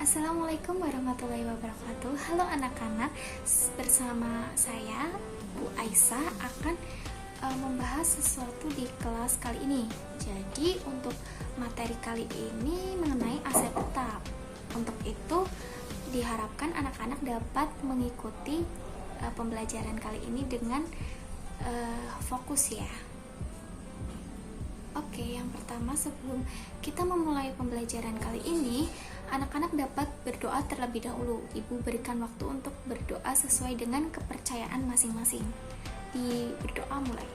Assalamualaikum warahmatullahi wabarakatuh. Halo anak-anak, bersama saya Bu Aisyah akan membahas sesuatu di kelas kali ini. Jadi untuk materi kali ini mengenai aset tetap. Untuk itu diharapkan anak-anak dapat mengikuti pembelajaran kali ini dengan fokus ya. Oke, yang pertama sebelum kita memulai pembelajaran kali ini, anak-anak dapat berdoa terlebih dahulu. Ibu berikan waktu untuk berdoa sesuai dengan kepercayaan masing-masing. Berdoa mulai.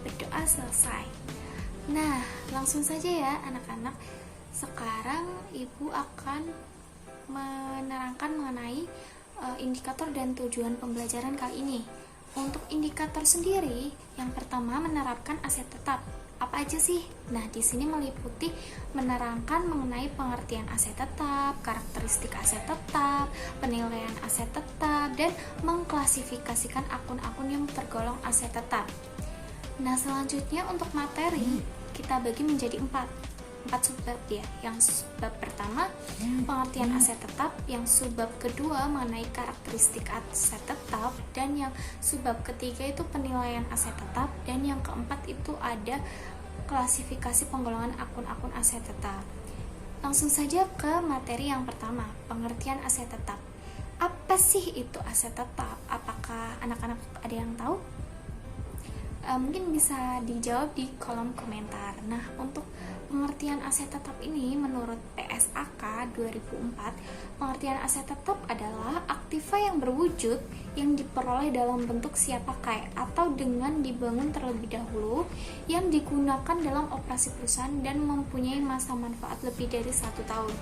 Berdoa selesai. Nah, langsung saja ya anak-anak. Sekarang ibu akan menerangkan mengenai indikator dan tujuan pembelajaran kali ini. Untuk indikator sendiri, yang pertama menerapkan aset tetap. Apa aja sih? Nah, di sini meliputi menerangkan mengenai pengertian aset tetap, karakteristik aset tetap, penilaian aset tetap, dan mengklasifikasikan akun-akun yang tergolong aset tetap. Nah, selanjutnya untuk materi kita bagi menjadi empat subbab ya. Yang subbab pertama pengertian aset tetap, yang subbab kedua mengenai karakteristik aset tetap, dan yang subbab ketiga itu penilaian aset tetap, dan yang keempat itu ada klasifikasi penggolongan akun-akun aset tetap. Langsung saja ke materi yang pertama, pengertian aset tetap. Apa sih itu aset tetap? Apakah anak-anak ada yang tahu? Mungkin bisa dijawab di kolom komentar. Nah, untuk pengertian aset tetap ini menurut PSAK 2004, pengertian aset tetap adalah aktiva yang berwujud yang diperoleh dalam bentuk siap pakai atau dengan dibangun terlebih dahulu, yang digunakan dalam operasi perusahaan dan mempunyai masa manfaat lebih dari 1 tahun.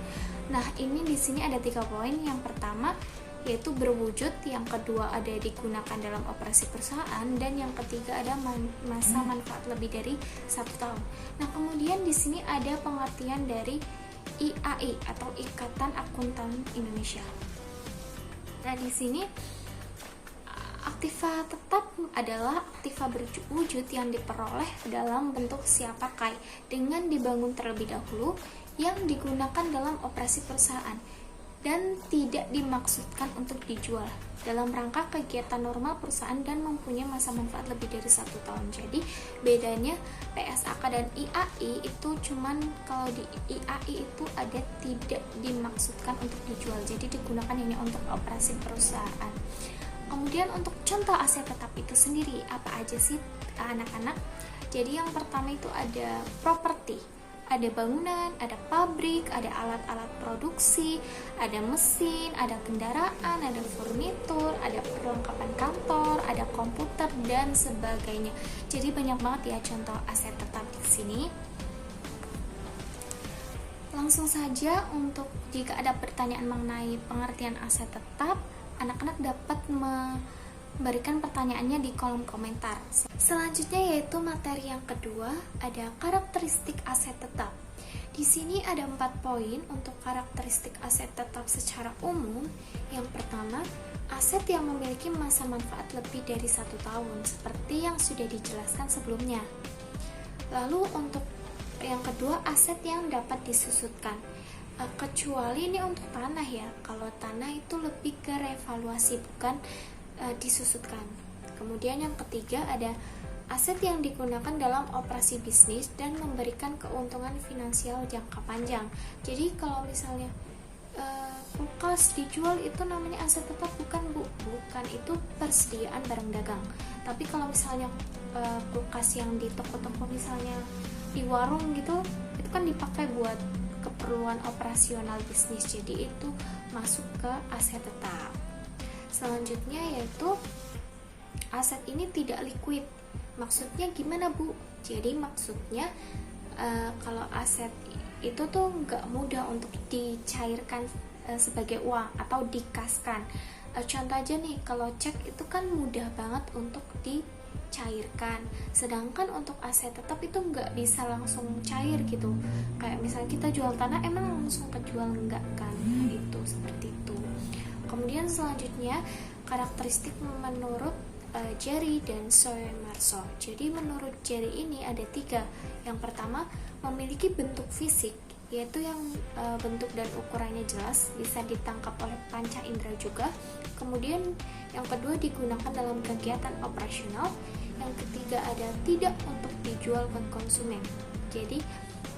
Nah, ini di sini ada 3 poin. Yang pertama yaitu berwujud, yang kedua ada digunakan dalam operasi perusahaan, dan yang ketiga ada masa manfaat lebih dari 1 tahun. Nah, kemudian di sini ada pengertian dari IAI atau Ikatan Akuntan Indonesia. Nah, di sini aktiva tetap adalah aktiva berwujud yang diperoleh dalam bentuk siap pakai dengan dibangun terlebih dahulu, yang digunakan dalam operasi perusahaan dan tidak dimaksudkan untuk dijual dalam rangka kegiatan normal perusahaan dan mempunyai masa manfaat lebih dari 1 tahun. Jadi bedanya PSAK dan IAI itu cuman kalau di IAI itu ada tidak dimaksudkan untuk dijual, jadi digunakan hanya untuk operasi perusahaan. Kemudian untuk contoh aset tetap itu sendiri apa aja sih anak-anak? Jadi yang pertama itu ada properti. Ada bangunan, ada pabrik, ada alat-alat produksi, ada mesin, ada kendaraan, ada furnitur, ada perlengkapan kantor, ada komputer, dan sebagainya. Jadi banyak banget ya contoh aset tetap di sini. Langsung saja, untuk jika ada pertanyaan mengenai pengertian aset tetap, anak-anak dapat memberikan pertanyaannya di kolom komentar. Selanjutnya yaitu materi yang kedua, ada karakteristik aset tetap. Di sini ada 4 poin untuk karakteristik aset tetap secara umum. Yang pertama, aset yang memiliki masa manfaat lebih dari 1 tahun, seperti yang sudah dijelaskan sebelumnya. Lalu untuk yang kedua, aset yang dapat disusutkan. Kecuali ini untuk tanah ya. Kalau tanah itu lebih ke revaluasi, bukan disusutkan. Kemudian yang ketiga ada aset yang digunakan dalam operasi bisnis dan memberikan keuntungan finansial jangka panjang. Jadi kalau misalnya kulkas dijual itu namanya aset tetap bukan Bu? Bukan, itu persediaan barang dagang. Tapi kalau misalnya kulkas yang di toko-toko misalnya di warung gitu, itu kan dipakai buat keperluan operasional bisnis. Jadi itu masuk ke aset tetap. Selanjutnya yaitu aset ini tidak liquid. Maksudnya gimana Bu? Jadi maksudnya kalau aset itu tuh nggak mudah untuk dicairkan sebagai uang atau dikaskan. Contoh aja nih, kalau cek itu kan mudah banget untuk dicairkan. Sedangkan untuk aset tetap itu nggak bisa langsung cair gitu. Kayak misalnya kita jual tanah, emang langsung kejual nggak kan? Nah, itu seperti itu. Kemudian selanjutnya karakteristik menurut Jerry dan Soren Marceau. Jadi menurut Jerry ini ada 3. Yang pertama, memiliki bentuk fisik, yaitu yang bentuk dan ukurannya jelas, bisa ditangkap oleh panca indera juga. Kemudian yang kedua, digunakan dalam kegiatan operasional. Yang ketiga ada tidak untuk dijual ke konsumen. Jadi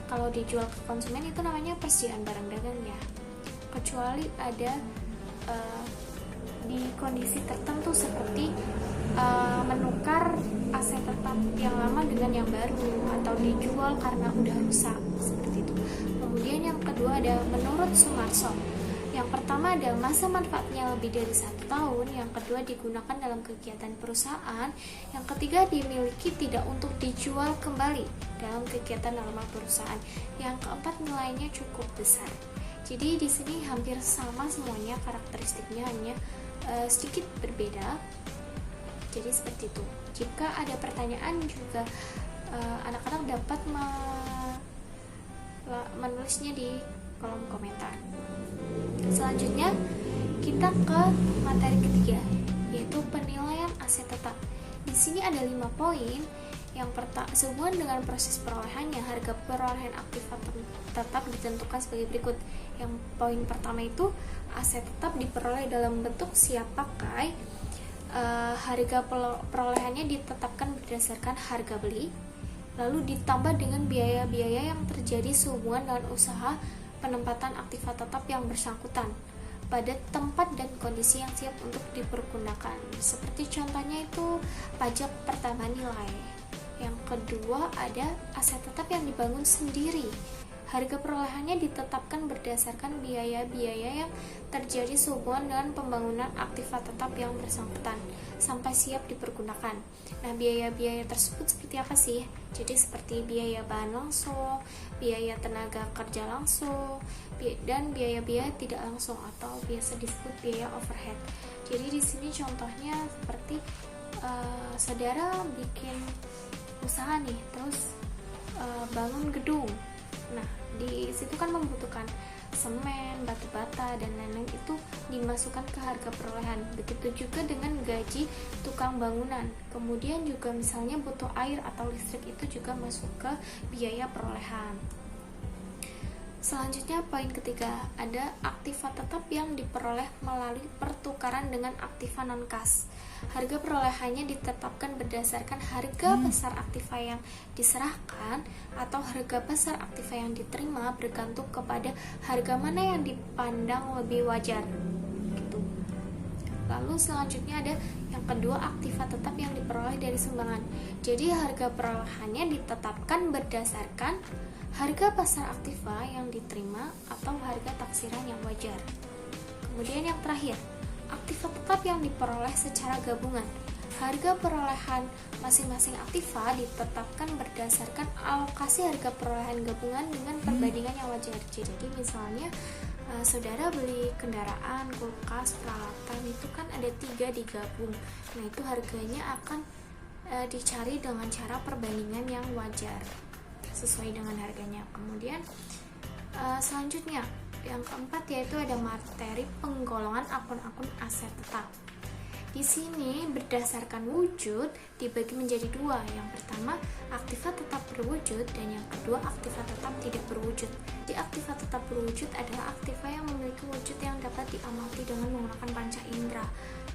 kalau dijual ke konsumen itu namanya persediaan barang dagang ya, kecuali ada di kondisi tertentu seperti menukar aset tetap yang lama dengan yang baru, atau dijual karena udah rusak, seperti itu. Kemudian yang kedua ada menurut Sumarso. Yang pertama ada masa manfaatnya lebih dari 1 tahun. Yang kedua digunakan dalam kegiatan perusahaan. Yang ketiga dimiliki tidak untuk dijual kembali dalam kegiatan normal perusahaan. Yang keempat nilainya cukup besar. Jadi di sini hampir sama semuanya karakteristiknya, hanya sedikit berbeda. Jadi seperti itu. Jika ada pertanyaan juga anak-anak dapat menulisnya di kolom komentar. Selanjutnya kita ke materi ketiga, yaitu penilaian aset tetap. Di sini ada 5 poin. Yang pertama, sehubungan dengan proses perolehannya, harga perolehan aktiva tetap ditentukan sebagai berikut. Yang poin pertama itu, aset tetap diperoleh dalam bentuk siap pakai. Harga perolehannya ditetapkan berdasarkan harga beli, lalu ditambah dengan biaya-biaya yang terjadi sehubungan dengan usaha penempatan aktiva tetap yang bersangkutan pada tempat dan kondisi yang siap untuk dipergunakan. Seperti contohnya itu pajak pertambahan nilai. Yang kedua ada aset tetap yang dibangun sendiri. Harga perolehannya ditetapkan berdasarkan biaya-biaya yang terjadi sehubungan dengan pembangunan aktiva tetap yang bersangkutan sampai siap dipergunakan. Nah, biaya-biaya tersebut seperti apa sih? Jadi seperti biaya bahan langsung, biaya tenaga kerja langsung, dan biaya-biaya tidak langsung atau biasa disebut biaya overhead. Jadi di sini contohnya seperti saudara bikin usaha nih, terus bangun gedung. Nah, di situ kan membutuhkan semen, batu bata, dan lain-lain, itu dimasukkan ke harga perolehan. Begitu juga dengan gaji tukang bangunan. Kemudian juga misalnya butuh air atau listrik, itu juga masuk ke biaya perolehan. Selanjutnya poin ketiga, ada aktiva tetap yang diperoleh melalui pertukaran dengan aktiva non-kas. Harga perolehannya ditetapkan berdasarkan harga pasar aktiva yang diserahkan atau harga pasar aktiva yang diterima, bergantung kepada harga mana yang dipandang lebih wajar. Gitu. Lalu selanjutnya ada yang kedua, aktiva tetap yang diperoleh dari sumbangan. Jadi harga perolehannya ditetapkan berdasarkan harga pasar aktiva yang diterima atau harga taksiran yang wajar. Kemudian yang terakhir, aktiva tetap yang diperoleh secara gabungan. Harga perolehan masing-masing aktiva ditetapkan berdasarkan alokasi harga perolehan gabungan dengan perbandingan yang wajar. Jadi misalnya saudara beli kendaraan, kulkas, peralatan, itu kan ada 3 digabung. Nah, itu harganya akan dicari dengan cara perbandingan yang wajar sesuai dengan harganya. Kemudian selanjutnya yang keempat yaitu ada materi penggolongan akun-akun aset tetap. Di sini berdasarkan wujud dibagi menjadi 2. Yang pertama aktiva tetap berwujud, dan yang kedua aktiva tetap tidak berwujud. Di aktiva tetap berwujud adalah aktiva yang memiliki wujud yang dapat diamati dengan menggunakan panca indera.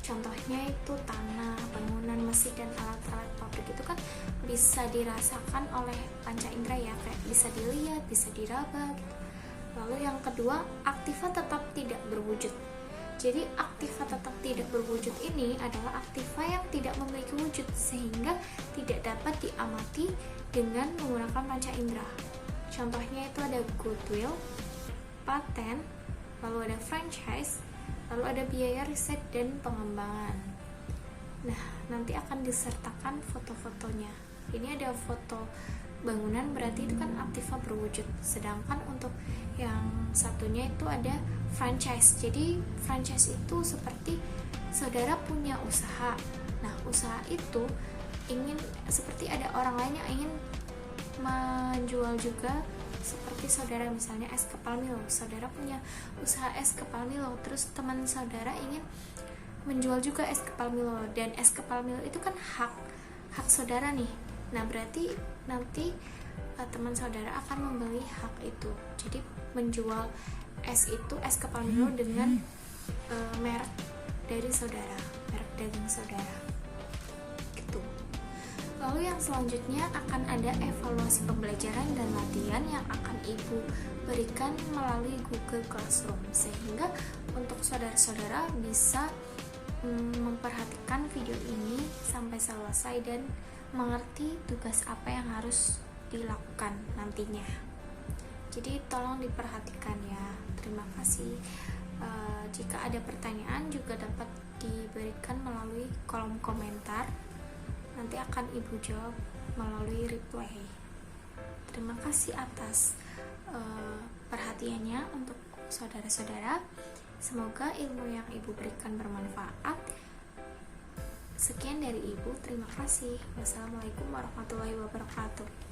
Contohnya itu tanah, bangunan, mesin, dan alat-alat pabrik itu kan bisa dirasakan oleh panca indera ya, kayak bisa dilihat, bisa diraba gitu. Lalu yang kedua, aktiva tetap tidak berwujud. Jadi aktiva tetap tidak berwujud ini adalah aktiva yang tidak memiliki wujud sehingga tidak dapat diamati dengan menggunakan panca indera. Contohnya itu ada goodwill, paten, lalu ada franchise, lalu ada biaya riset dan pengembangan. Nah, nanti akan disertakan foto-fotonya. Ini ada foto bangunan, berarti itu kan aktiva berwujud. Sedangkan untuk yang satunya itu ada franchise. Jadi franchise itu seperti saudara punya usaha. Nah, usaha itu ingin seperti ada orang lain yang ingin menjual juga, seperti saudara misalnya es kepal Milo. Saudara punya usaha es kepal Milo, terus teman saudara ingin menjual juga es kepal Milo, dan es kepal Milo itu kan hak saudara nih. Nah, berarti nanti teman saudara akan membeli hak itu. Jadi menjual es kepal Milo dengan merek dari saudara, merek daging saudara. Gitu. Lalu yang selanjutnya akan ada evaluasi pembelajaran dan latihan yang akan Ibu berikan melalui Google Classroom, sehingga untuk saudara-saudara bisa memperhatikan video ini sampai selesai dan mengerti tugas apa yang harus dilakukan nantinya. Jadi tolong diperhatikan ya. Terima kasih. Jika ada pertanyaan juga dapat diberikan melalui kolom komentar. Nanti akan Ibu jawab melalui reply. Terima kasih atas perhatiannya untuk saudara-saudara. Semoga ilmu yang Ibu berikan bermanfaat. Sekian dari Ibu, terima kasih. Wassalamualaikum warahmatullahi wabarakatuh.